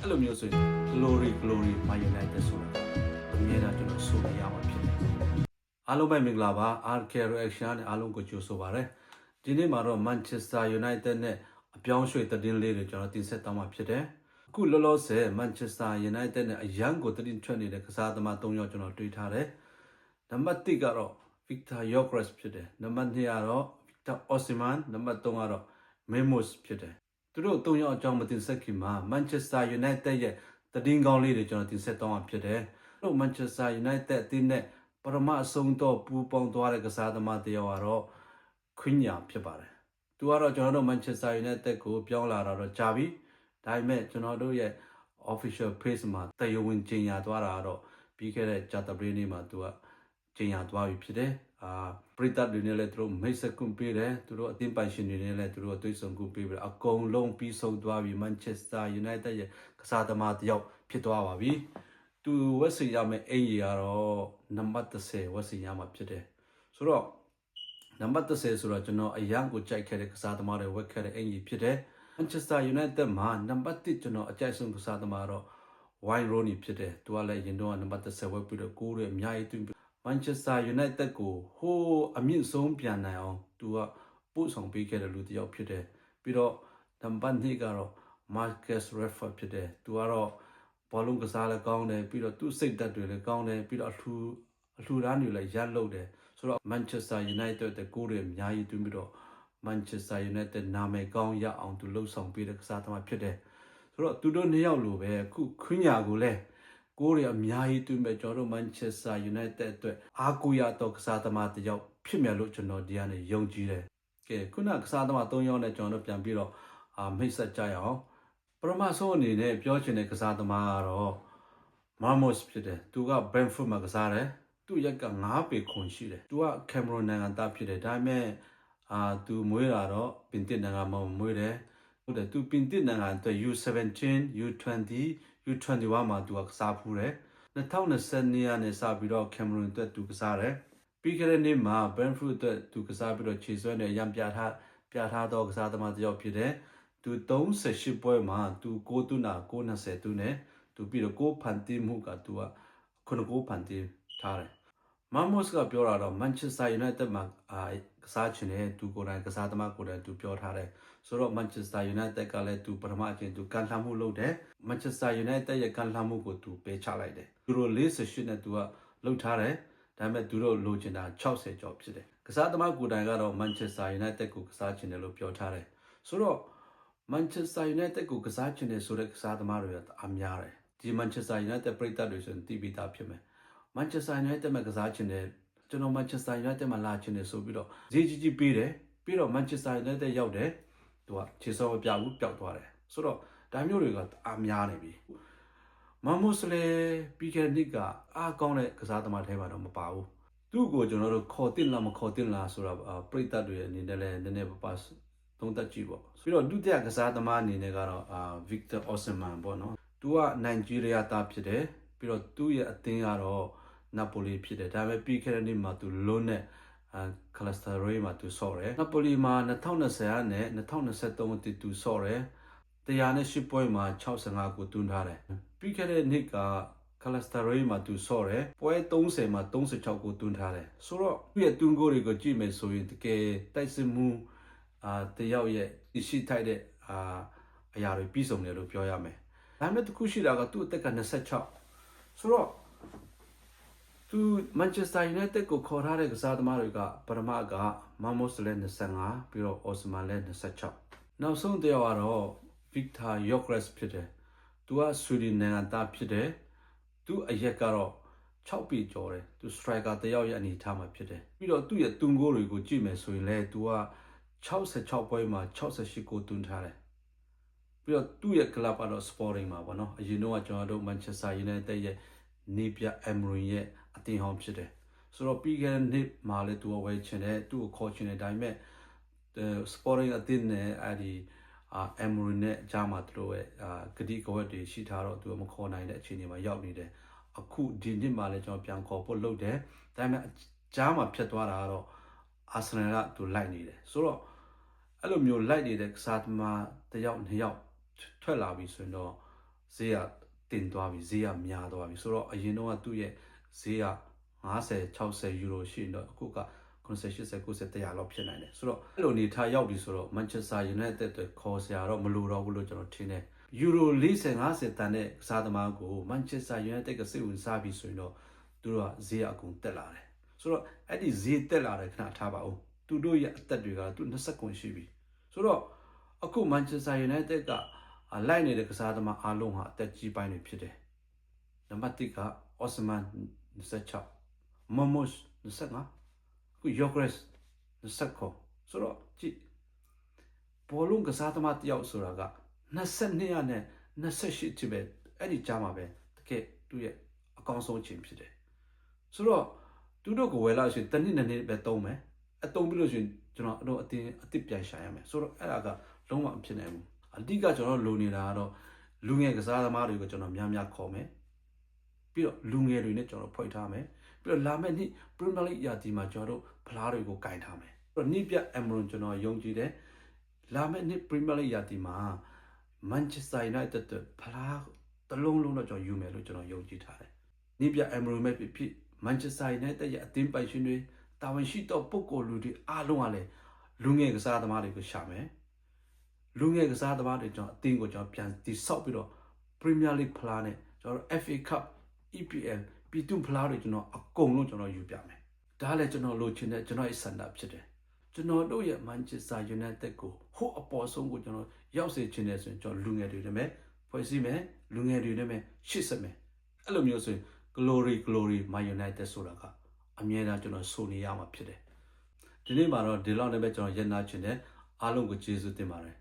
အဲ့လိုမျိုးဆိုရင် glory Man United ဆိုတာအမြဲတမ်းကျွန်တော်ဆိုရမှာဖြစ်တယ်အားလုံးပဲမင်္ဂလာပါ RK Reaction နဲ့အားလုံးကိုကြိုဆိုပါရစေဒီနေ့မှာတော့ Manchester United နဲ့အပြောင်းရွှေ့သတင်းလေးတွေကျွန်တော်တင်ဆက်သွားမှာဖြစ်တယ်အခုလောလောဆယ် Manchester United နဲ့အရန်ကိုသတင်းထွက်နေတဲ့ကစားသမား၃ယောက်ကျွန်တော်တွေ့ထားတယ်နံပါတ်1ကတော့ Victor Gyökeres ဖြစ်တယ်နံပါတ်2ကတော့ Victor Osimhen နံပါတ်3ကတော့ Mermoz ဖြစ်တယ်သူတို့၃ယောက်အကြောင်းမတင်ဆက်ခင်မှာ Manchester United ရဲ့သတင်းကောင်းလေးတွေကျွန်တော်တင်ဆက်သွားမှာဖြစ်တယ်တို့ Manchester United အသင်းနဲ့ပထမအဆုံးတော့ပူးပေါင်းသွားတဲ့ကစားသမားတစ်ယောက်ကတော့ခွင်းညာဖြစ်ပါတယ်သူကတော့ကျွန်တော်တို့ Manchester United ကိုပြောင်းလာတော့ကြာပြီဒါပေမဲ့ကျွန်တော်တို့ရဲ့ official page မှာတရားဝင်ကြေညာသွားတာတော့ပြီးခဲ့တဲ့ဂျာတပရီနေ့မှာသူကကြေညာသွားပြီဖြစ်တယ်ပရိသတ်တွေနဲ့လည်းသူတို့မိတ်ဆက်ကွန်ပေးတယ်သူတို့အသင်းပိုင်ရှင်တွေနဲ့လည်းသူတို့အသွေးဆုံကွန်ပေးပြီးအကုန်လုံးပြီးဆုံးသွားပြီ Manchester United ရဲ့ကစားသမားတစ်ယောက်ဖြစ်သွားပါပြီသူဝက်စီရမယ်အင်ကြီးကတော့နံပါတ်30ဝက်စီရမှာဖြစ်တယ်ဆိုတော့နံပါတ်30ဆိုတော့ကျွန်တော်အရန်ကိုကြိုက်ခဲ့တဲ့ကစားသမားတွေဝက်ခဲ့တဲ့အင်ကြီးဖြစ်တယ် Manchester United မှာနံပါတ်1ကျွန်တော်အကြိုက်ဆုံးကစားသမားတော့ Wayne Rooney ဖြစ်တယ်သူကလည်းရင်တော့နံပါတ်30ဝက်ပြီးတော့ကိုးရအများကြီးသူManchester United ကိုဟိုးအမြင့်ဆုံးပြန်နိုင်အောင်သူကပို့ဆောင်ပေးခဲ့တဲ့လူတစ်ယောက်ဖြစ်တယ်ပြီးတော့နံပါတ်2ကတော့ Marcus Rashford ဖြစ်တယ်သူကတော့ဘောလုံးကစားလည်းကောင်းတယ်ပြီးတော့သူ့စိတ်ဓာတ်တွေလည်းကောင်းတယ်ပြီးတော့အလှူဒါန်းတွေလည်းရလုပ်တယ်ဆိုတော့ Manchester United တဲ့ကိုးတွေအများကြီးတွင်းပြီးတော့ Manchester United နာမည်ကောင်းရအောင်သူလှုပ်ဆောင်ပေးတဲ့ကစားသမားဖြစ်တယ်ဆိုတော့သူတို့နှစ်ယောက်လိုပဲအခုခွင်းညာကိုလည်းကိုးရအများကြီးတွင်းမဲ့ကျွန်တော်တို့ Manchester United အတွက်အားကိုးရတော့ကစားသမားတစ်ယောက်ဖြစ်မယ်လို့ကျွန်တော်ဒီကနေယုံကြည်တယ်ကဲခုနကစားသမား၃ယောက်နဲ့ကျွန်တော်တို့ပြန်ပြီးတော့မိတ်ဆက်ကြရအောင်ပထမဆုံးအနေနဲ့ပြောချင်တဲ့ကစားသမားကတော့ Mermoz ဖြစ်တယ်သူက Brentford မှာကစားတယ်သူ့ရက်က9ပေခွန်ရှိတယ်သူက Cameroon နိုင်ငံသားဖြစ်တယ်ဒါပေမဲ့သူမွေးလာတော့ပြင်သစ်နိုင်ငံမှာမွေးတယ်ဟုတ်တယ်သူပြင်သစ်နိုင်ငံအတွက် U17 U20 U21 မှာသူကစားဖူးတယ်2020နှစ်ကနေစပြီးတော့ Cameroon အတွက်သူကစားတယ်ပြီးခဲ့တဲ့နှစ်မှာ Brentford အတွက်သူကစားပြီးတော့ခြေစွမ်းနဲ့ရံပြထားတော့ကစားသမားတစ်ယောက်ဖြစ်တယ်သူ38ပွဲမှာသူ6သွင်းတာ920သွင်းတယ်သူပြီးတော့6ဖန်တီးမှုကသူက9ဖန်တီးထားတယ်Mermoz ကပြောတာတော့ Manchester United မှာကစားချင်တယ်သူကိုယ်တိုင်ကစားသမားကိုယ်တိုင်သူပြောထားတယ်ဆိုတော့ Manchester United ကလည်းသူပထမအချိန်သူကန်လှမ်းမှုလုပ်တယ် Manchester United ရဲ့ကန်လှမ်းမှုကိုသူပေးချလိုက်တယ်သူတို့48နဲ့သူကလှုပ်ထားတယ်ဒါပေမဲ့သူတို့လိုချင်တာ60ကျော်ဖြစ်တယ်ကစားသမားကိုယ်တိုင်ကတော့ Manchester United ကိုကစားချင်တယ်လို့ပြောထားတယ်ဆိုတော့ Manchester United ကိုကစားချင်တယ်ဆိုတဲ့ကစားသမားတွေကအများတယ်ဒီ Manchester United ပရိသတ်တွေဆိုရင်တီးပြီးသားဖြစ်မယ်Manchester United မှာကစားချင်တယ်ကျွန်တော် Manchester United မှာလာချင်တယ်ဆိုပြီးတော့ဈေးကြီးပေးတယ်ပြီးတော့ Manchester United ရောက်တယ်သူကခြေစောမပြဘူးပျောက်သွားတယ်ဆိုတော့ဒါမျိုးတွေကအများနေပြီMermozလည်းပြီးခဲ့တဲ့နှစ်ကအားကောင်းတဲ့ကစားသမားထဲမှာတော့မပါဘူးသူ့ကိုကျွန်တော်တို့ခေါ်တင်လားမခေါ်တင်လားဆိုတော့ပရိသတ်တွေအနေနဲ့လည်းနည်းနည်းပါသုံးသပ်ကြည့်ပေါ့ပြီးတော့ဒုတိယကစားသမားအနေနဲ့ကတော့Victor Osimhen ပေါ့နော်သူကနိုင်ဂျီးရီးယားသားဖြစ်တယ်ပြီးတော့သူ့ရဲ့အသင်းကတော့နာပိုလီဖြစ်တယ်ဒါပေမဲ့ပြီးခဲ့တဲ့နှစ်မှာသူလုံးနဲ့ကလစတာရေးမှာသူဆော့တယ်နာပိုလီမှာ2020နဲ့2023အထိသူဆော့တယ်108ပွဲမှာ65ကိုသွင်းထားတယ်ပြီးခဲ့တဲ့နှစ်ကကလစတာရေးမှာသူဆော့တယ်ပွဲ30မှာ36ကိုသွင်းထားတယ်ဆိုတော့သူ့ရဲ့သွင်းကိုတွေကိုကြည့်မယ်ဆိုရင်တကယ်တိုက်စစ်မှုတယောက်ရဲ့ရှိထိုက်တဲ့အရာတွေပြီးဆုံးတယ်လို့ပြောရမယ်ဒါပေမဲ့တခုရှိတာကသူ့အသက်က26ဆိုတော့သူ Manchester United ကိုခေါ်ထားတဲ့ကစားသမားတွေကပထမက Mermoz လည်း25ပြီးတော့ Osimhen လည်း26နောက်ဆုံးတစ်ယောက်ကတော့ Victor Gyökeres ဖြစ်တယ်သူက Sweden နိုင်ငံသားဖြစ်တယ်သူအရက်ကတော့6ပေကျော်တယ်သူ striker တစ်ယောက်ရဲ့အနေထားမှာဖြစ်တယ်ပြီးတော့သူ့ရဲ့သွင်းဂိုးတွေကိုကြည့်မယ်ဆိုရင်လည်းသူက66ပွဲမှာ68ကိုသွင်းထားတယ်ပြီးတော့သူ့ရဲ့ club ကတော့ Sporting မှာပေါ့နော်အရင်တော့ကျွန်တော်တို့ Manchester United ရဲ့နေပြ Emery ရဲ့အသင်းဟောင်းဖြစ်တယ်ဆိုတော့ပြီးခဲ့တဲ့နှစ်မှာလည်းသူကဝယ်ချင်တယ်သူ့ကိုခေါ်ချင်တယ်ဒါပေမဲ့ Sporting အသင်းနဲ့Emery နဲ့အကြားမှာသူတို့ရဲ့ဂတိကဝတ်တွေရှိထားတော့သူကမခေါ်နိုင်တဲ့အခြေအနေမှာရောက်နေတယ်အခုဒီနှစ်မှာလည်းကျွန်တော်ပြန်ခေါ်ဖို့လုပ်တယ်ဒါပေမဲ့ကြားမှာဖြစ်သွားတာကတော့ Arsenal ကသူလိုက်နေတယ်ဆိုတော့အဲ့လိုမျိုးလိုက်နေတဲ့ကစားသမားတစ်ယောက်နှစ်ယောက်ထွက်လာပြီဆိုရင်တော့ ဈေးကတင်သွားပြီဈေးကများသွားပြီဆိုတော့အရင်တော့သူ့ရဲ့ဈေးက50 60ယူရိုရှိတော့အခုက90 80 90 100လောက်ဖြစ်နိုင်တယ်ဆိုတော့အဲ့လိုအနေထားရောက်ပြီဆိုတော့ Manchester United အတွက်ခေါ်စရာတော့မလိုတော့ဘူးလို့ကျွန်တော်ထင်တယ်ယူရို40 50တန်တဲ့ကစားသမားကို Manchester United ကစိတ်ဝင်စားပြီးဆိုရင်တော့သူတို့ကဈေးအကုန်တက်လာတယ်ဆိုတော့အဲ့ဒီဈေးတက်လာတဲ့ခဏထားပါဦးသူတို့ရဲ့အသက်တွေကသူ20ခွန်ရှိပြီဆိုတော့အခု Manchester United ကလိုက်နေတဲ့ကစားသမားအားလုံးဟာအသက်ကြီးပိုင်းတွေဖြစ်တယ်နံပါတ်1က Osman 26 Momos 25အခု Yogres 29ဆိုတော့ကြည့်ဘောလုံးကစားသမားတယောက်ဆိုတာက22ရနဲ့28တိပဲအဲ့ဒီကြားမှာပဲတကယ်သူ့ရဲ့အကောင်းဆုံးအချိန်ဖြစ်တယ်ဆိုတော့သူတို့ကိုဝယ်လာဆိုရင်တနည်းနည်းပဲသုံးမယ်အသုံးပြီးလို့ရှိရင်ကျွန်တော်တို့အစ်ပြန်ရှာရမယ်ဆိုတော့အဲ့ဒါကလုံးဝမဖြစ်နိုင်ဘူးအဓိကကျွန်တော်လိုနေတာကတော့လူငယ်ကစားသမားတွေကိုကျွန်တော်များများခေါ်မယ်ပြီးတော့လူငယ်တွေနဲ့ကျွန်တော်ဖွဲ့ထားမယ်ပြီးတော့လာမယ့်နှစ် Premier League ရာသီမှာကျွန်တော်တို့ဖလားတွေကိုကင်ထားမယ်ပြီးတော့နှစ်ပြအမ်ဘရွန်ကျွန်တော်ယုံကြည်တယ်လာမယ့်နှစ် Premier League ရာသီမှာ Manchester United ဖလားတစ်လုံးလုံးတော့ကျွန်တော်ယူမယ်လို့ကျွန်တော်ယုံကြည်ထားတယ်နှစ်ပြအမ်ဘရွန်မဲ့ဖြစ် Manchester United ရဲ့အသင်းပိုင်ရှင်တွေတာဝန်ရှိတော့ပုဂ္ဂိုလ်လူတွေအားလုံးကလည်းလူငယ်ကစားသမားတွေကိုရှာမယ်လူငယ်ကစားသမားတွေကျွန်တော်အသင်းကိုကျွန်တော်ပြန်တည်ဆောက်ပြီးတော့ Premier League ဖလားနဲ့ကျွန်တော် FA Cup EPL ပြည်သူ့ဖလားတွေကျွန်တော်အကုန်လုံးကျွန်တော်ယူပြမယ်ဒါလည်းကျွန်တော်လိုချင်တဲ့ကျွန်တော်ရဲ့စံတာဖြစ်တယ်ကျွန်တော်တို့ရဲ့ Manchester United ကိုဟိုအပေါ်ဆုံးကိုကျွန်တော်ရောက်စေချင်တယ်ဆိုရင်ကျွန်တော်လူငယ်တွေနဲ့ဖွဲ့စည်းမယ်လူငယ်တွေနဲ့ရှေ့ဆက်မယ်အဲ့လိုမျိုးဆိုရင် glory Man United ဆိုတာကအမြဲတမ်းကျွန်တော်ဆိုနေရမှာဖြစ်တယ်ဒီနေ့မှာတော့ဒီလောက်နဲ့ပဲကျွန်တော်ရည်နာချင်တယ်အားလုံးကိုကျေးဇူးတင်ပါတယ်